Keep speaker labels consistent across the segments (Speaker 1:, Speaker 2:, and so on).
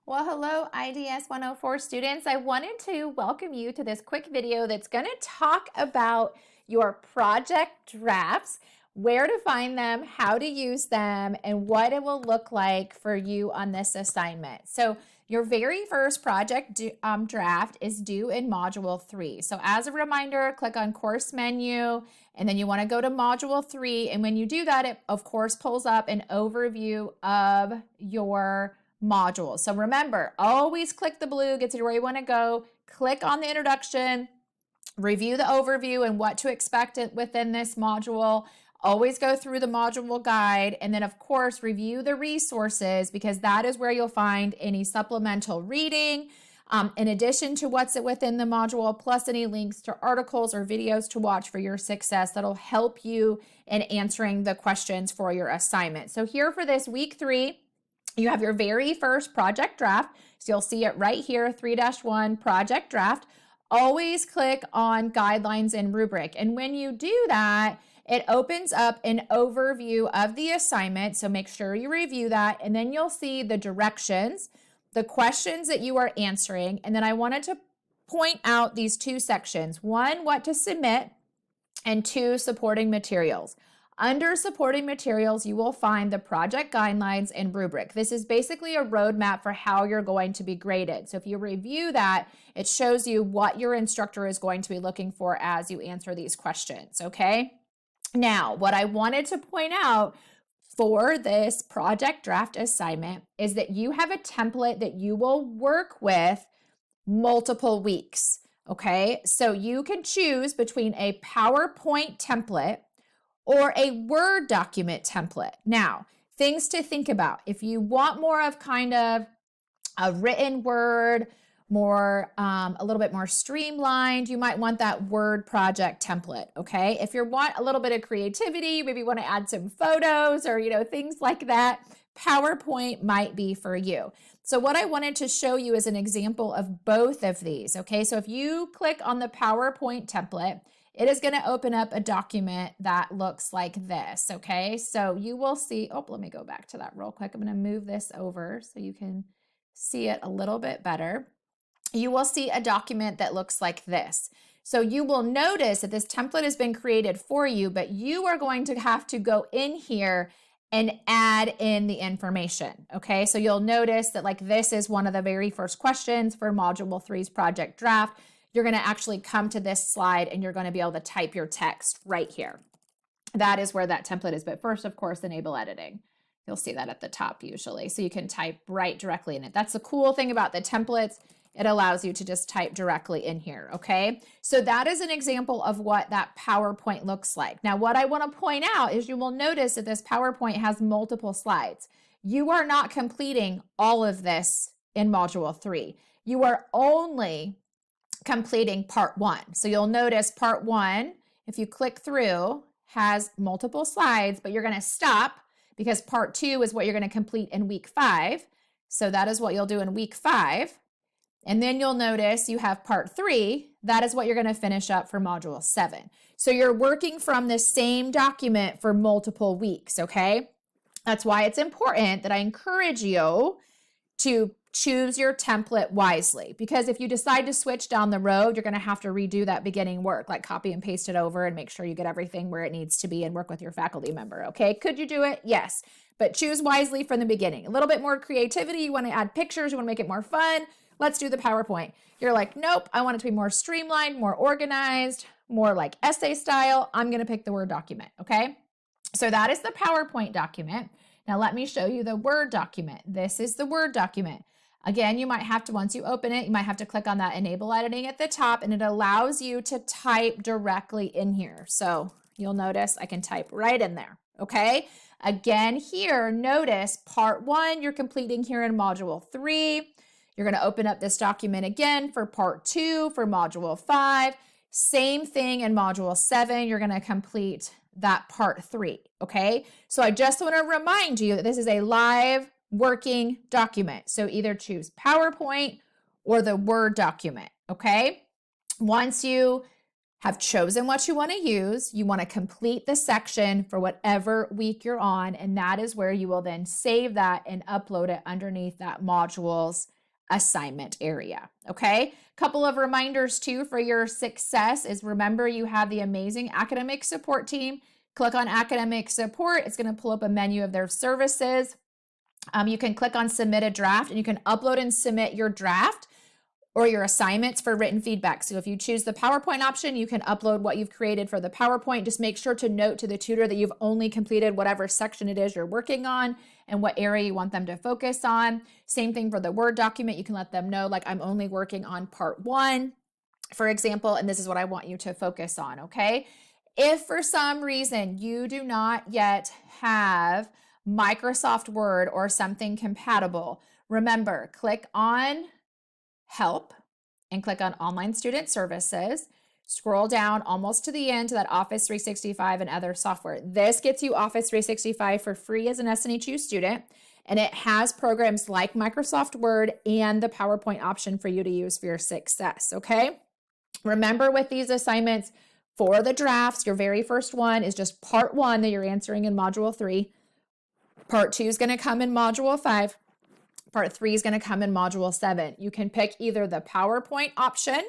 Speaker 1: Well, hello, IDS 104 students. I wanted to welcome you to this quick video that's going to talk about your project drafts, where to find them, how to use them, and what it will look like for you on this assignment. So your very first project draft is due in Module 3. So as a reminder, click on Course Menu, and then you want to go to Module 3. And when you do that, it, of course, pulls up an overview of your module. So remember, always click the blue, gets you where you want to go. Click on the introduction, review the overview and what to expect within this module. Always go through the module guide, and then of course review the resources, because that is where you'll find any supplemental reading in addition to what's within the module, plus any links to articles or videos to watch for your success that'll help you in answering the questions for your assignment. So here for this week 3, you have your very first project draft. So you'll see it right here, 3-1 project draft. Always click on guidelines and rubric. And when you do that, it opens up an overview of the assignment. So make sure you review that. And then you'll see the directions, the questions that you are answering. And then I wanted to point out these 2 sections. 1, what to submit, and 2, supporting materials. Under supporting materials, you will find the project guidelines and rubric. This is basically a roadmap for how you're going to be graded. So if you review that, it shows you what your instructor is going to be looking for as you answer these questions, okay? Now, what I wanted to point out for this project draft assignment is that you have a template that you will work with multiple weeks, okay? So you can choose between a PowerPoint template or a Word document template. Now, things to think about. If you want more of kind of a written Word, more a little bit more streamlined, you might want that Word project template, okay? If you want a little bit of creativity, maybe you want to add some photos or, things like that, PowerPoint might be for you. So what I wanted to show you is an example of both of these, okay? So if you click on the PowerPoint template, it is going to open up a document that looks like this, okay? So you will see, let me go back to that real quick. I'm going to move this over so you can see it a little bit better. You will see a document that looks like this. So you will notice that this template has been created for you, but you are going to have to go in here and add in the information, okay? So you'll notice that this is one of the very first questions for Module 3's project draft. You're going to actually come to this slide and you're going to be able to type your text right here. That is where that template is. But first, of course, enable editing. You'll see that at the top usually. So you can type right directly in it. That's the cool thing about the templates. It allows you to just type directly in here, okay? So that is an example of what that PowerPoint looks like. Now, what I want to point out is you will notice that this PowerPoint has multiple slides. You are not completing all of this in Module 3. You are only completing part 1. So you'll notice part 1, if you click through, has multiple slides, but you're going to stop because part 2 is what you're going to complete in week 5. So that is what you'll do in week 5. And then you'll notice you have part 3. That is what you're going to finish up for Module 7. So you're working from the same document for multiple weeks, okay? That's why it's important that I encourage you to choose your template wisely, because if you decide to switch down the road, you're going to have to redo that beginning work, like copy and paste it over and make sure you get everything where it needs to be and work with your faculty member, okay? Could you do it? Yes, but choose wisely from the beginning. A little bit more creativity. You want to add pictures. You want to make it more fun. Let's do the PowerPoint. You're like, nope, I want it to be more streamlined, more organized, more like essay style. I'm going to pick the Word document, okay? So that is the PowerPoint document. Now let me show you the Word document. This is the Word document. Again, you might have to, once you open it, you might have to click on that enable editing at the top, and it allows you to type directly in here. So you'll notice I can type right in there, okay? Again, here, notice part 1 you're completing here in Module 3. You're going to open up this document again for part 2 for Module 5. Same thing in Module 7. You're going to complete that part 3, okay? So I just want to remind you that this is a live working document. So either choose PowerPoint or the Word document, okay? Once you have chosen what you want to use, you want to complete the section for whatever week you're on, and that is where you will then save that and upload it underneath that module's assignment area, okay? Couple of reminders too for your success is remember you have the amazing academic support team. Click on academic support. It's going to pull up a menu of their services. You can click on submit a draft and you can upload and submit your draft or your assignments for written feedback. So if you choose the PowerPoint option, you can upload what you've created for the PowerPoint. Just make sure to note to the tutor that you've only completed whatever section it is you're working on and what area you want them to focus on. Same thing for the Word document. You can let them know, like, I'm only working on part 1, for example, and this is what I want you to focus on, okay? If for some reason you do not yet have Microsoft Word or something compatible, remember, click on Help and click on Online Student Services. Scroll down almost to the end to that Office 365 and other software. This gets you Office 365 for free as an SNHU student, and it has programs like Microsoft Word and the PowerPoint option for you to use for your success, okay? Remember with these assignments, for the drafts, your very first one is just part 1 that you're answering in Module 3. Part 2 is going to come in Module 5. Part 3 is going to come in Module 7. You can pick either the PowerPoint option,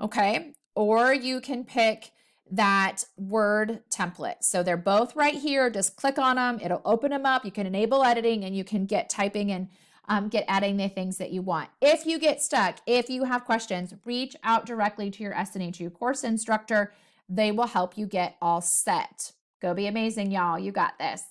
Speaker 1: okay, or you can pick that Word template. So they're both right here. Just click on them. It'll open them up. You can enable editing and you can get typing and get adding the things that you want. If you get stuck, if you have questions, reach out directly to your SNHU course instructor. They will help you get all set. Go be amazing, y'all. You got this.